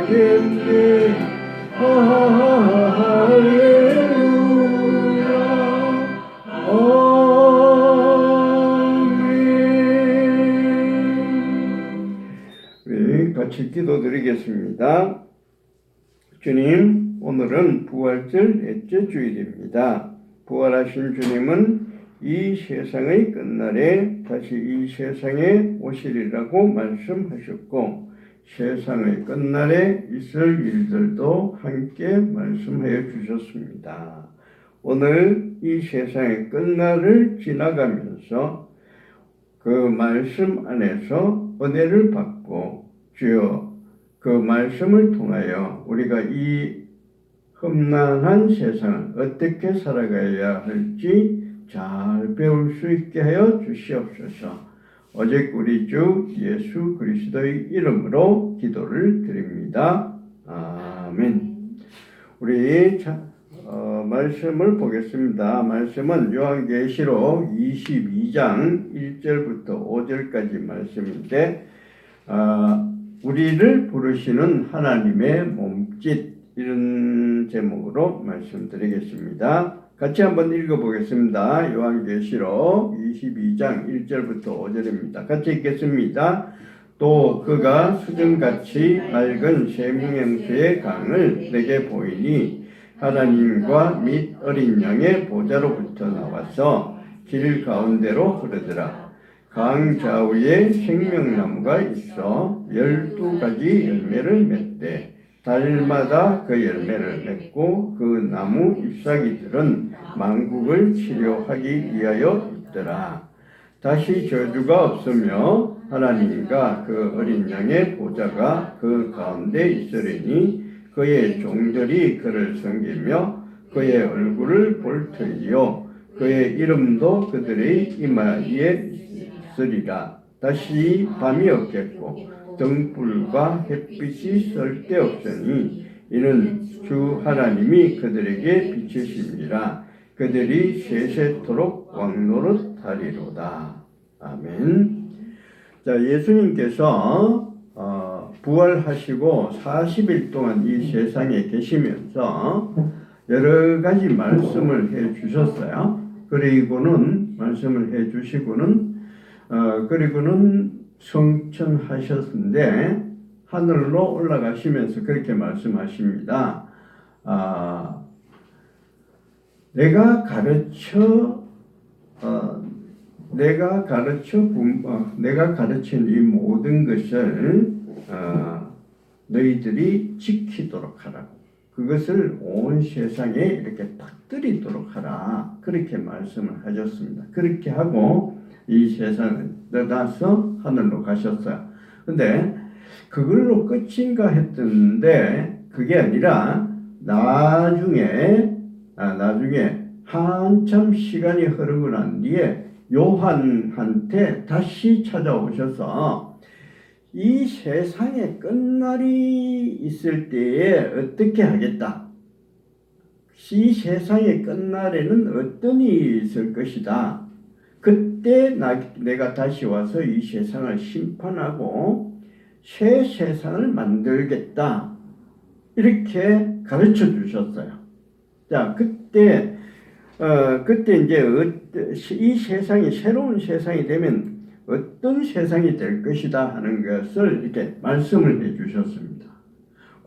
하겠네. 할렐루야. 아멘. 우리 같이 기도드리겠습니다. 주님, 오늘은 부활절 넷째 주일입니다. 부활하신 주님은 이 세상의 끝날에 다시 이 세상에 오시리라고 말씀하셨고, 세상의 끝날에 있을 일들도 함께 말씀하여 주셨습니다. 오늘 이 세상의 끝날을 지나가면서 그 말씀 안에서 은혜를 받고, 주여 그 말씀을 통하여 우리가 이 험난한 세상을 어떻게 살아가야 할지 잘 배울 수 있게 하여 주시옵소서. 오직 우리 주 예수 그리스도의 이름으로 기도를 드립니다. 아멘. 우리 말씀을 보겠습니다. 말씀은 요한계시록 22장 1절부터 5절까지 말씀인데, 우리를 부르시는 하나님의 몸짓, 이런 제목으로 말씀드리겠습니다. 같이 한번 읽어보겠습니다. 요한계시록 22장 1절부터 5절입니다. 같이 읽겠습니다. 또 그가 수정같이 맑은 생명수의 강을 내게 보이니 하나님과 및 어린 양의 보좌로부터 나와서 길 가운데로 흐르더라. 강 좌우에 생명나무가 있어 12가지 열매를 맺되 달마다 그 열매를 맺고 그 나무 잎사귀들은 만국을 치료하기 위하여 있더라. 다시 저주가 없으며 하나님과 그 어린 양의 보좌가 그 가운데 있으리니 그의 종들이 그를 섬기며 그의 얼굴을 볼 터이요 그의 이름도 그들의 이마에 있으리라. 다시 밤이 없겠고 등불과 햇빛이 쓸데없으니 이는 주 하나님이 그들에게 비치심이라. 그들이 세세토록 왕노릇하리로다. 아멘. 자, 예수님께서 부활하시고 40일 동안 이 세상에 계시면서 여러 가지 말씀을 해 주셨어요. 그리고는 말씀을 해 주시고는 그리고는 성천하셨는데 하늘로 올라가시면서 그렇게 말씀하십니다. 내가 가르친 이 모든 것을 너희들이 지키도록 하라고. 그것을 온 세상에 이렇게 퍼뜨리도록 하라. 그렇게 말씀을 하셨습니다. 그렇게 하고 이 세상을 떠나서 하늘로 가셨어요. 근데 그걸로 끝인가 했던데 그게 아니라 나중에 한참 시간이 흐르고 난 뒤에 요한한테 다시 찾아오셔서 이 세상의 끝날이 있을 때에 어떻게 하겠다. 이 세상의 끝날에는 어떤 일이 있을 것이다. 그때 내가 다시 와서 이 세상을 심판하고 새 세상을 만들겠다. 이렇게 가르쳐 주셨어요. 자, 그때 이제 이 세상이 새로운 세상이 되면 어떤 세상이 될 것이다 하는 것을 이렇게 말씀을 해 주셨습니다.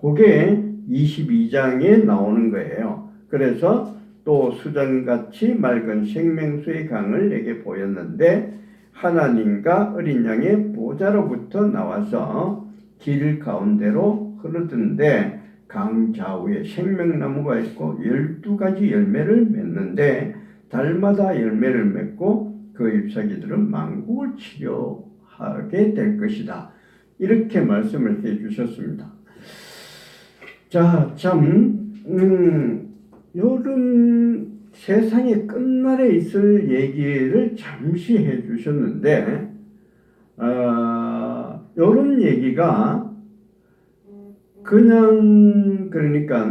그게 22장에 나오는 거예요. 그래서 또 수정같이 맑은 생명수의 강을 내게 보였는데 하나님과 어린 양의 보좌로부터 나와서 길 가운데로 흐르던데 강 좌우에 생명나무가 있고 12가지 열매를 맺는데 달마다 열매를 맺고 그 잎사귀들은 만국을 치료하게 될 것이다. 이렇게 말씀을 해 주셨습니다. 자, 참 요런 세상의 끝날에 있을 얘기를 잠시 해 주셨는데 요런 얘기가 그냥 그러니까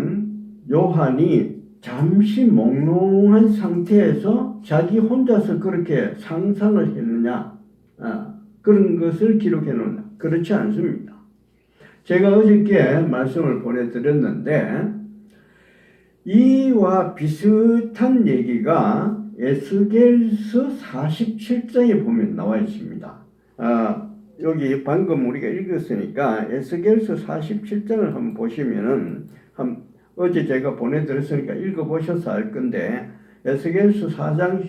요한이 잠시 몽롱한 상태에서 자기 혼자서 그렇게 상상을 했느냐 그런 것을 기록해 놓느냐 그렇지 않습니다. 제가 어저께 말씀을 보내드렸는데 이와 비슷한 얘기가 에스겔서 47장에 보면 나와 있습니다. 여기 방금 우리가 읽었으니까 에스겔서 47장을 한번 보시면은 어제 제가 보내드렸으니까 읽어보셔서 알 건데 에스겔서 4장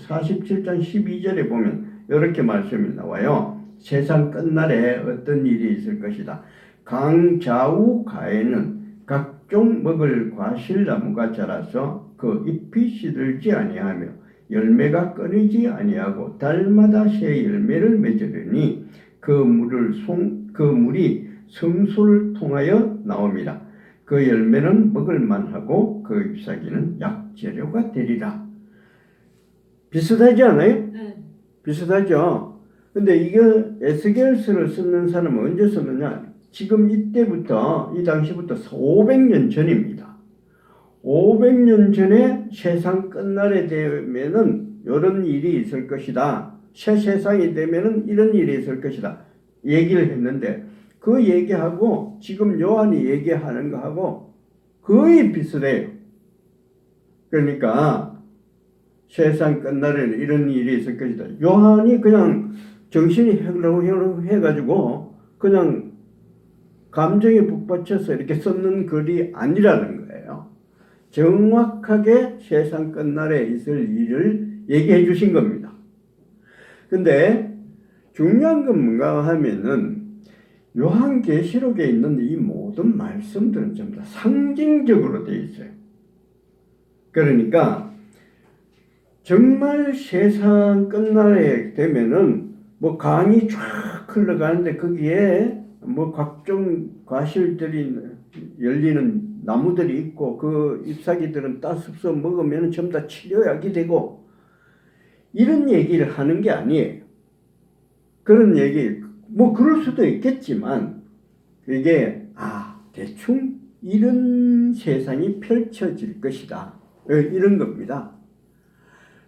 47장 12절에 보면 이렇게 말씀이 나와요. 세상 끝날에 어떤 일이 있을 것이다. 강 좌우 가에는 각종 먹을 과실나무가 자라서 그 잎이 시들지 아니하며 열매가 끊이지 아니하고 달마다 새 열매를 맺으려니 그 물이 성소를 통하여 나옵니다. 그 열매는 먹을 만하고 그 잎사귀는 약재료가 되리라. 비슷하지 않아요? 네. 비슷하죠. 근데 이거 에스겔서를 쓰는 사람은 언제 썼느냐? 지금 이때부터 이 당시부터 500년 전입니다. 500년 전에 세상 끝날에 되면은 이런 일이 있을 것이다. 새 세상이 되면은 이런 일이 있을 것이다. 얘기를 했는데 그 얘기하고 지금 요한이 얘기하는 거하고 거의 비슷해요. 그러니까 세상 끝날에는 이런 일이 있을 것이다. 요한이 그냥 정신이 해가지고 그냥 감정에 북받쳐서 이렇게 썼는 글이 아니라는 거예요. 정확하게 세상 끝날에 있을 일을 얘기해 주신 겁니다. 근데 중요한 건 뭔가 하면은 요한계시록에 있는 이 모든 말씀들은 전부 다 상징적으로 되어 있어요. 그러니까 정말 세상 끝날에 되면은 뭐 강이 쫙 흘러가는데 거기에 뭐 각종 과실들이 열리는 나무들이 있고 그 잎사귀들은 따숩서 먹으면 전부 다 치료약이 되고 이런 얘기를 하는 게 아니에요. 그런 얘기 뭐 그럴 수도 있겠지만 이게 대충 이런 세상이 펼쳐질 것이다 이런 겁니다.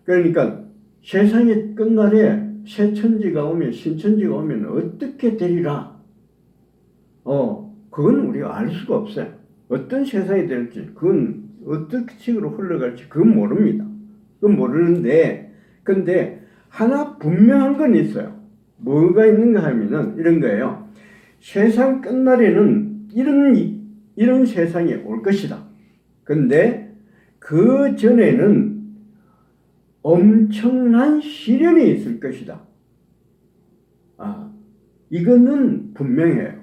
그러니까 세상의 끝날에 새 천지가 오면 신천지가 오면 어떻게 되리라. 그건 우리가 알 수가 없어요. 어떤 세상이 될지, 그건 어떤 식으로 흘러갈지, 그건 모릅니다. 그건 모르는데, 근데 하나 분명한 건 있어요. 뭐가 있는가 하면은 이런 거예요. 세상 끝날에는 이런 세상이 올 것이다. 근데 그 전에는 엄청난 시련이 있을 것이다. 이거는 분명해요.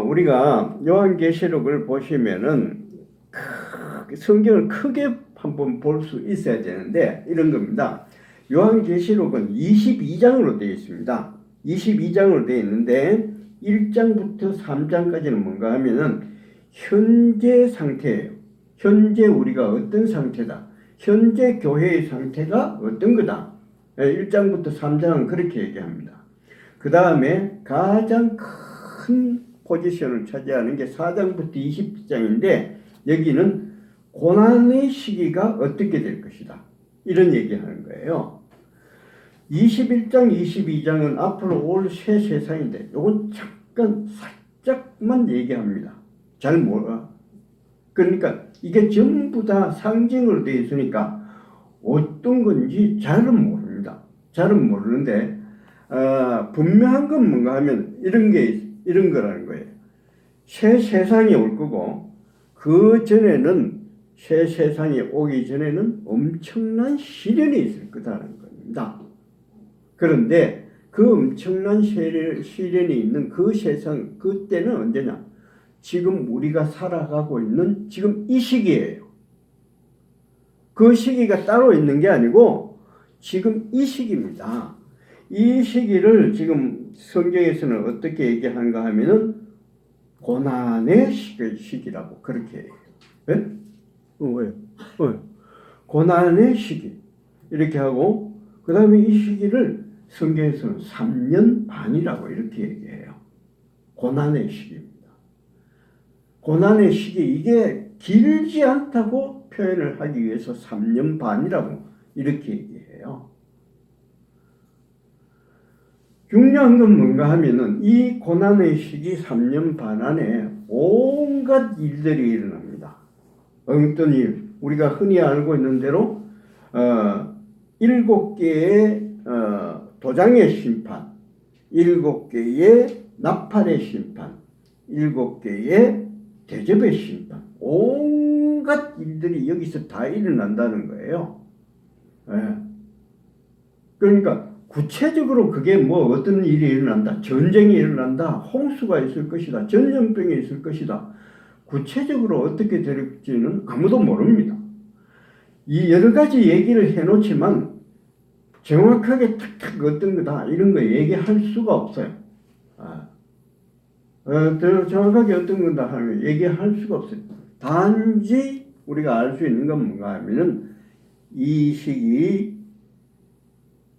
우리가 요한계시록을 보시면은 성경을 크게 한번 볼 수 있어야 되는데 이런 겁니다. 요한계시록은 22장으로 되어 있습니다. 22장으로 되어 있는데 1장부터 3장까지는 뭔가 하면은 현재 상태예요. 현재 우리가 어떤 상태다. 현재 교회의 상태가 어떤 거다. 1장부터 3장은 그렇게 얘기합니다. 그 다음에 가장 큰 포지션을 차지하는 게 4장부터 20장인데 여기는 고난의 시기가 어떻게 될 것이다. 이런 얘기하는 거예요. 21장, 22장은 앞으로 올 새 세상인데 이건 잠깐 살짝만 얘기합니다. 잘 몰라. 그러니까 이게 전부 다 상징으로 되어 있으니까 어떤 건지 잘은 모릅니다. 잘은 모르는데 분명한 건 뭔가 하면 이런 거라는 거예요. 새 세상이 올 거고 그 전에는 새 세상이 오기 전에는 엄청난 시련이 있을 거다라는 겁니다. 그런데 그 엄청난 시련이 있는 그 세상 그때는 언제냐? 지금 우리가 살아가고 있는 지금 이 시기예요. 그 시기가 따로 있는 게 아니고 지금 이 시기입니다. 이 시기를 지금 성경에서는 어떻게 얘기하는가 하면은 고난의 시기라고 그렇게 해요. 네? 왜요? 고난의 시기 이렇게 하고 그 다음에 이 시기를 성경에서는 3년 반이라고 이렇게 얘기해요. 고난의 시기입니다. 고난의 시기 이게 길지 않다고 표현을 하기 위해서 3년 반이라고 이렇게 얘기해요. 중요한 건 뭔가 하면은 이 고난의 시기 3년 반 안에 온갖 일들이 일어납니다. 어떤 일, 우리가 흔히 알고 있는 대로 7개의 도장의 심판, 7개의 나팔의 심판, 7개의 대접의 심판, 온갖 일들이 여기서 다 일어난다는 거예요. 예. 그러니까 구체적으로 그게 뭐 어떤 일이 일어난다, 전쟁이 일어난다, 홍수가 있을 것이다, 전염병이 있을 것이다. 구체적으로 어떻게 될지는 아무도 모릅니다. 이 여러 가지 얘기를 해놓지만 정확하게 탁탁 어떤 거다 이런 거 얘기할 수가 없어요. 정확하게 어떤 거다 하면 얘기할 수가 없어요. 단지 우리가 알 수 있는 건 뭔가 하면은 이 시기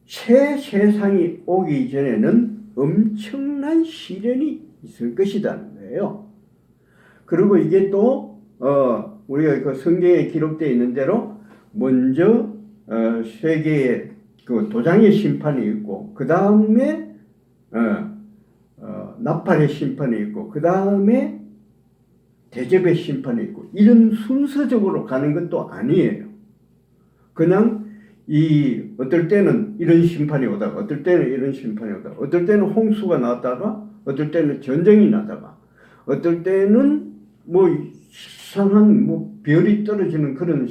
새 세상이 오기 전에는 엄청난 시련이 있을 것이라는 거예요. 그리고 이게 또 우리가 그 성경에 기록되어 있는 대로 먼저 세계의 그 도장의 심판이 있고 그 다음에 나팔의 심판이 있고 그 다음에 대접의 심판이 있고 이런 순서적으로 가는 것도 아니에요. 그냥 어떨 때는 이런 심판이 오다가 어떨 때는 이런 심판이 오다가 어떨 때는 홍수가 났다가 어떨 때는 전쟁이 나다가 어떨 때는 뭐 이상한 뭐 별이 떨어지는 그런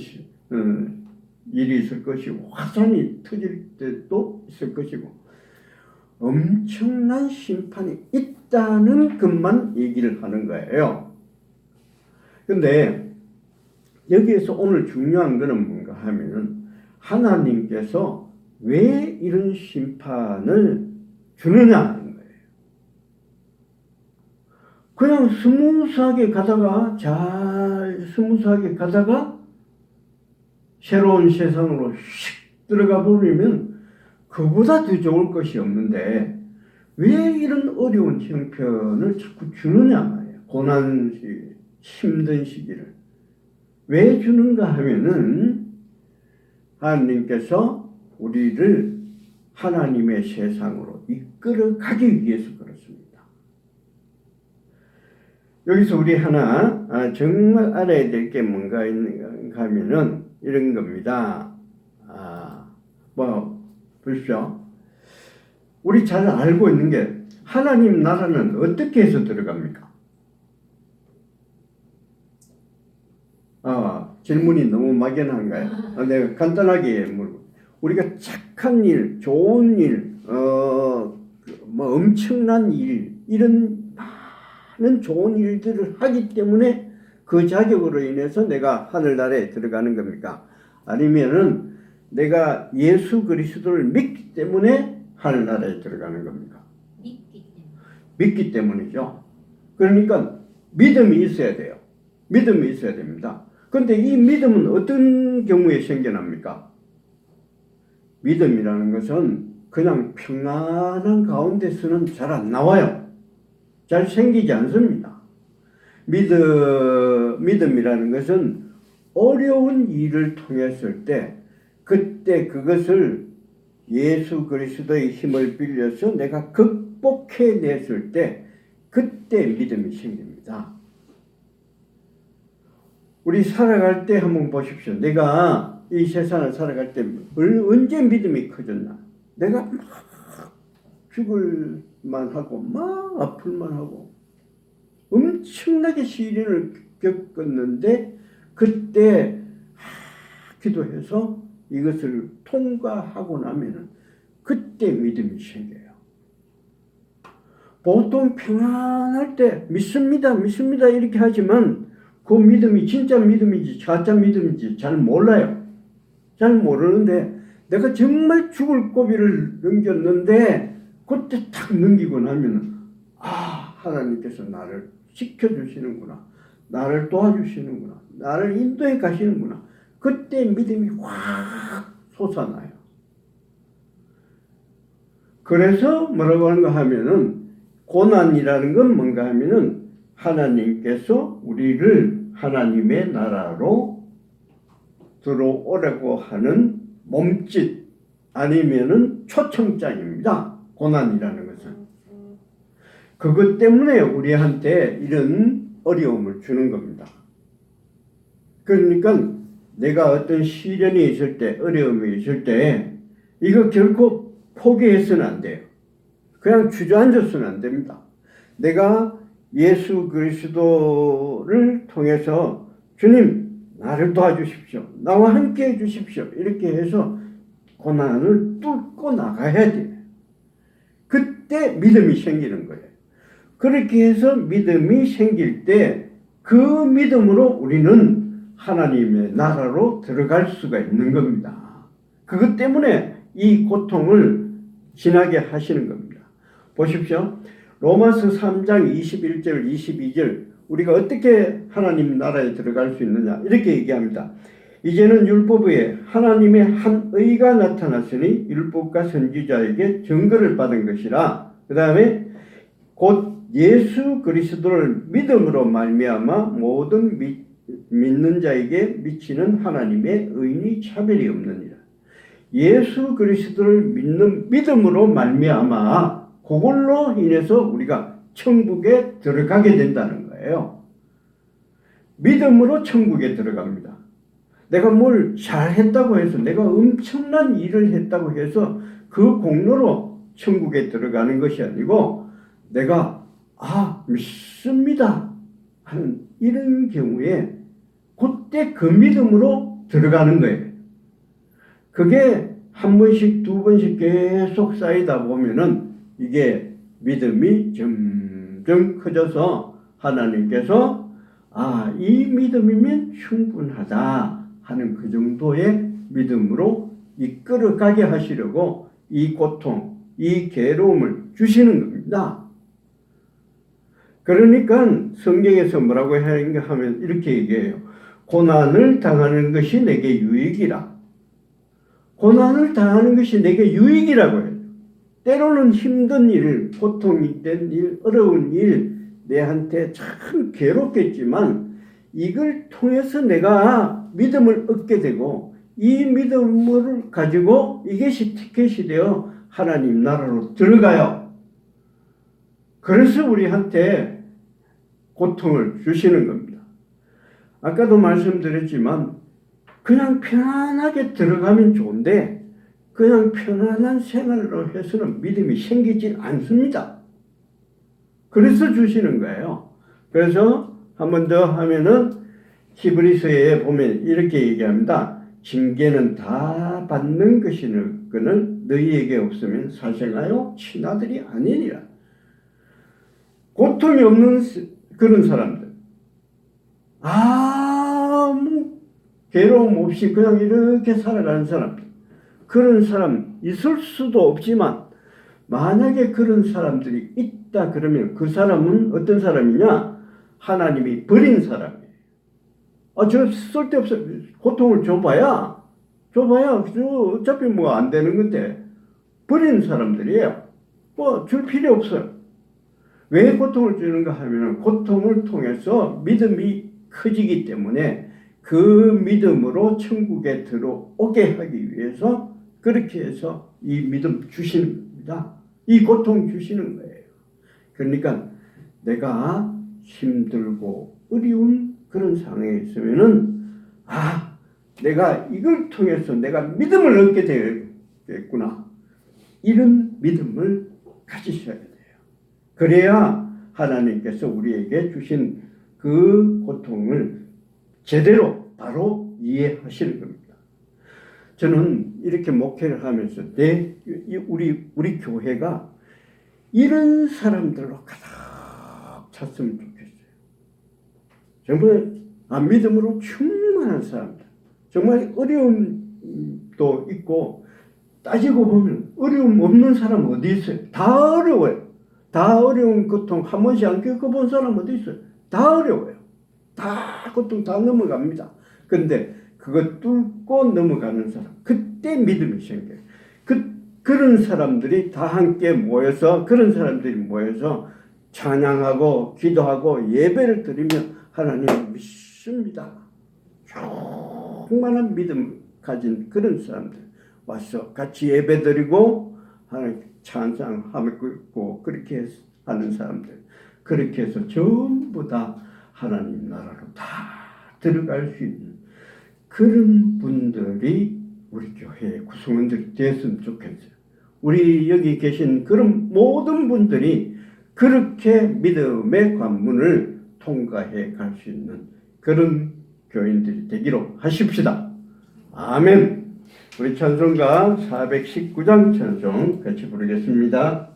일이 있을 것이고 화산이 터질 때도 있을 것이고 엄청난 심판이 있다는 것만 얘기를 하는 거예요. 근데 여기에서 오늘 중요한 거는 뭔가 하면은 하나님께서 왜 이런 심판을 주느냐 하는 거예요. 그냥 스무스하게 가다가 스무스하게 가다가 새로운 세상으로 휙 들어가 버리면 그보다 더 좋을 것이 없는데 왜 이런 어려운 형편을 자꾸 주느냐 말이에요. 고난 시기, 힘든 시기를 왜 주는가 하면은 하나님께서 우리를 하나님의 세상으로 이끌어 가기 위해서 그렇습니다. 여기서 우리 하나 정말 알아야 될 게 뭔가 있는가 하면은 이런 겁니다. 보십시오. 우리 잘 알고 있는 게 하나님 나라는 어떻게 해서 들어갑니까? 질문이 너무 막연한가요? 내가 간단하게 물고 우리가 착한 일, 좋은 일, 뭐 엄청난 일, 이런 많은 좋은 일들을 하기 때문에 그 자격으로 인해서 내가 하늘나라에 들어가는 겁니까? 아니면은 내가 예수 그리스도를 믿기 때문에 하늘나라에 들어가는 겁니까? 믿기 때문이죠. 그러니까 믿음이 있어야 돼요. 믿음이 있어야 됩니다. 그런데 이 믿음은 어떤 경우에 생겨납니까? 믿음이라는 것은 그냥 평안한 가운데서는 잘 안 나와요. 잘 생기지 않습니다. 믿음이라는 것은 어려운 일을 통했을 때 그때 그것을 예수 그리스도의 힘을 빌려서 내가 극복해냈을 때 그때 믿음이 생깁니다. 우리 살아갈 때 한번 보십시오. 내가 이 세상을 살아갈 때 언제 믿음이 커졌나? 내가 막 죽을만 하고 막 아플만 하고 엄청나게 시련을 겪었는데 그때 기도해서 이것을 통과하고 나면은 그때 믿음이 생겨요. 보통 평안할 때 믿습니다 이렇게 하지만 그 믿음이 진짜 믿음인지 가짜 믿음인지 잘 몰라요. 잘 모르는데 내가 정말 죽을 고비를 넘겼는데 그때 탁 넘기고 나면은 하나님께서 나를 지켜주시는구나, 나를 도와주시는구나, 나를 인도해 가시는구나. 그때 믿음이 확 솟아나요. 그래서 뭐라고 하는가 하면은 고난이라는 건 뭔가 하면은 하나님께서 우리를 하나님의 나라로 들어오려고 하는 몸짓 아니면은 초청장입니다. 고난이라는 것은. 그것 때문에 우리한테 이런 어려움을 주는 겁니다. 그러니까 내가 어떤 시련이 있을 때, 어려움이 있을 때 이거 결코 포기해서는 안 돼요. 그냥 주저앉아서는 안 됩니다. 내가 예수 그리스도를 통해서 주님 나를 도와주십시오. 나와 함께 해주십시오. 이렇게 해서 고난을 뚫고 나가야 돼요. 그때 믿음이 생기는 거예요. 그렇게 해서 믿음이 생길 때 그 믿음으로 우리는 하나님의 나라로 들어갈 수가 있는 겁니다. 그것 때문에 이 고통을 지나게 하시는 겁니다. 보십시오. 로마서 3장 21절 22절 우리가 어떻게 하나님 나라에 들어갈 수 있느냐 이렇게 얘기합니다. 이제는 율법에 하나님의 한 의가 나타났으니 율법과 선지자에게 증거를 받은 것이라. 그 다음에 곧 예수 그리스도를 믿음으로 말미암아 모든 믿는 자에게 미치는 하나님의 의인이 차별이 없느니라. 예수 그리스도를 믿는 믿음으로 말미암아 그걸로 인해서 우리가 천국에 들어가게 된다는 거예요. 믿음으로 천국에 들어갑니다. 내가 뭘 잘했다고 해서 내가 엄청난 일을 했다고 해서 그 공로로 천국에 들어가는 것이 아니고 내가 믿습니다 하는 이런 경우에 그때 그 믿음으로 들어가는 거예요. 그게 한 번씩 두 번씩 계속 쌓이다 보면은 이게 믿음이 점점 커져서 하나님께서 이 믿음이면 충분하다 하는 그 정도의 믿음으로 이끌어가게 하시려고 이 고통, 이 괴로움을 주시는 겁니다. 그러니까 성경에서 뭐라고 하는가 하면 이렇게 얘기해요. 고난을 당하는 것이 내게 유익이라. 고난을 당하는 것이 내게 유익이라고 해요. 때로는 힘든 일, 고통이 된 일, 어려운 일, 내한테 참 괴롭겠지만 이걸 통해서 내가 믿음을 얻게 되고 이 믿음을 가지고 이것이 티켓이 되어 하나님 나라로 들어가요. 그래서 우리한테 고통을 주시는 겁니다. 아까도 말씀드렸지만 그냥 편안하게 들어가면 좋은데 그냥 편안한 생활로 해서는 믿음이 생기지 않습니다. 그래서 주시는 거예요. 그래서 한 번 더 하면은 히브리서에 보면 이렇게 얘기합니다. 징계는 다 받는 것이거늘 너희에게 없으면 사생하여 친아들이 아니니라. 고통이 없는 그런 사람들, 아무 괴로움 없이 그냥 이렇게 살아가는 사람들, 그런 사람 있을 수도 없지만 만약에 그런 사람들이 있다 그러면 그 사람은 어떤 사람이냐? 하나님이 버린 사람이에요. 저 쓸데없어. 고통을 줘봐야 어차피 뭐 안 되는 건데 버린 사람들이에요. 뭐 줄 필요 없어요. 왜 고통을 주는가 하면 고통을 통해서 믿음이 커지기 때문에 그 믿음으로 천국에 들어오게 하기 위해서 그렇게 해서 이 믿음 주시는 겁니다. 이 고통 주시는 거예요. 그러니까 내가 힘들고 어려운 그런 상황에 있으면은 내가 이걸 통해서 내가 믿음을 얻게 되겠구나. 이런 믿음을 가지셔야 돼요. 그래야 하나님께서 우리에게 주신 그 고통을 제대로 바로 이해하시는 겁니다. 저는 이렇게 목회를 하면서 우리 교회가 이런 사람들로 가득 찼으면 좋겠어요. 정말 믿음으로 충만한 사람들. 정말 어려움도 있고 따지고 보면 어려움 없는 사람 어디 있어요? 다 어려워요. 다 어려운 고통 한 번씩 안 겪어본 사람 어디 있어요? 다 어려워요. 다 고통 다 넘어갑니다. 근데 그거 뚫고 넘어가는 사람, 그때 믿음이 생겨요. 그런 사람들이 다 함께 모여서 그런 사람들이 모여서 찬양하고 기도하고 예배를 드리면 하나님 믿습니다. 충만한 믿음 가진 그런 사람들 와서 같이 예배 드리고 하나님 찬양하고 그렇게 하는 사람들, 그렇게 해서 전부 다 하나님 나라로 다 들어갈 수 있는 그런 분들이 우리 교회의 구성원들이 됐으면 좋겠어요. 우리 여기 계신 그런 모든 분들이 그렇게 믿음의 관문을 통과해 갈 수 있는 그런 교인들이 되기로 하십시다. 아멘. 우리 찬송가 419장 찬송 같이 부르겠습니다.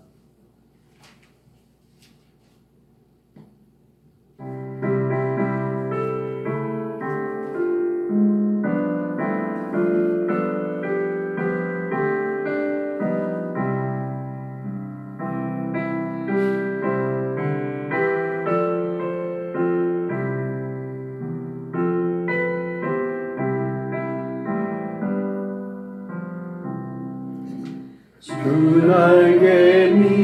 주 날개미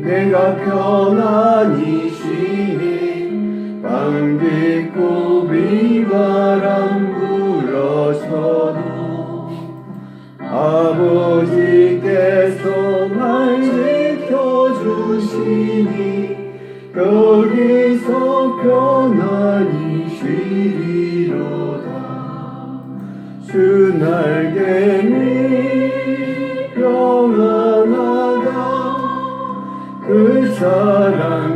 내가 편안히 쉬니 밤 깊고 비바람 불어서도 아버지께서 날 지켜주시니 거기서 편안히 쉬리로다. 주 날개미 평안하다 그 사랑